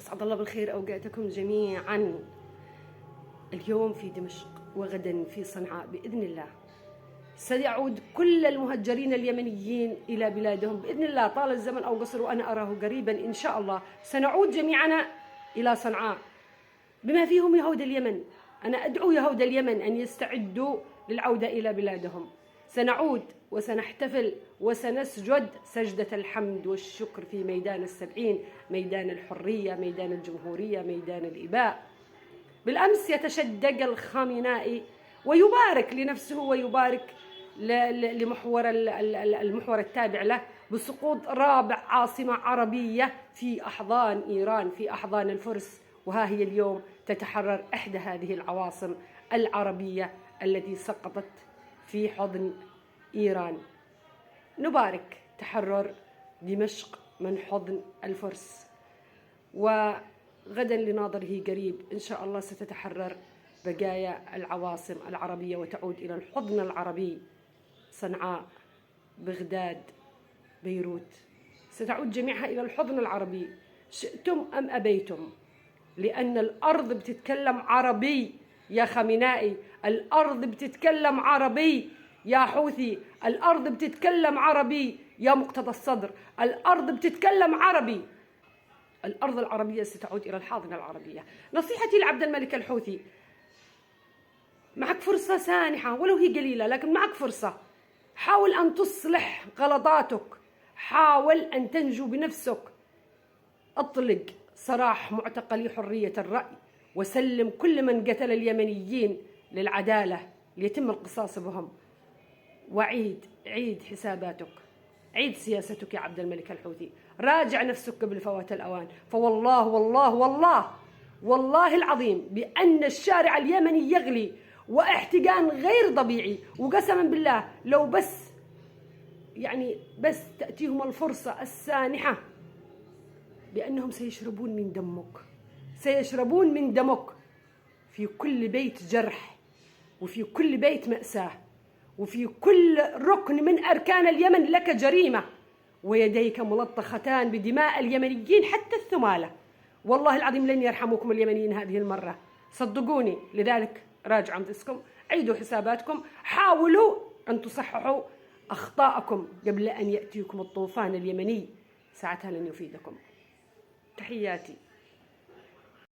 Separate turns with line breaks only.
أسعد الله بالخير أوقاتكم جميعا. اليوم في دمشق وغدا في صنعاء بإذن الله سيعود كل المهجرين اليمنيين إلى بلادهم بإذن الله، طال الزمن أو قصر وأنا أراه قريبا إن شاء الله. سنعود جميعنا إلى صنعاء بما فيهم يهود اليمن. أنا أدعو يهود اليمن أن يستعدوا للعودة إلى بلادهم. سنعود وسنحتفل وسنسجد سجدة الحمد والشكر في ميدان السبعين، ميدان الحرية، ميدان الجمهورية، ميدان الإباء. بالأمس يتشدق الخامنائي ويبارك لنفسه ويبارك المحور التابع له بسقوط رابع عاصمة عربية في أحضان إيران، في أحضان الفرس. وها هي اليوم تتحرر إحدى هذه العواصم العربية التي سقطت في حضن إيران. نبارك تحرر دمشق من حضن الفرس، وغدا لناظره قريب إن شاء الله ستتحرر بقايا العواصم العربية وتعود إلى الحضن العربي. صنعاء، بغداد، بيروت ستعود جميعها إلى الحضن العربي شئتم أم أبيتم، لأن الأرض بتتكلم عربي يا خامنائي، الأرض بتتكلم عربي يا حوثي، الأرض بتتكلم عربي يا مقتدى الصدر، الأرض بتتكلم عربي. الأرض العربية ستعود إلى الحاضنة العربية. نصيحتي لعبد الملك الحوثي، معك فرصة سانحة ولو هي قليلة، لكن معك فرصة. حاول أن تصلح غلطاتك، حاول أن تنجو بنفسك. أطلق سراح معتقلي حرية الرأي، وسلم كل من قتل اليمنيين للعدالة ليتم القصاص بهم. عيد حساباتك، عيد سياستك يا عبد الملك الحوثي. راجع نفسك قبل فوات الأوان. فوالله والله والله والله العظيم بأن الشارع اليمني يغلي واحتقان غير طبيعي. وقسما بالله لو بس تأتيهم الفرصة السانحة بأنهم سيشربون من دمك، سيشربون من دمك. في كل بيت جرح، وفي كل بيت مأساة، وفي كل ركن من أركان اليمن لك جريمة، ويديك ملطختان بدماء اليمنيين حتى الثمالة. والله العظيم لن يرحموكم اليمنيين هذه المرة، صدقوني. لذلك راجعوا أنفسكم، عيدوا حساباتكم، حاولوا أن تصححوا أخطاءكم قبل أن يأتيكم الطوفان اليمني، ساعتها لن يفيدكم. تحياتي.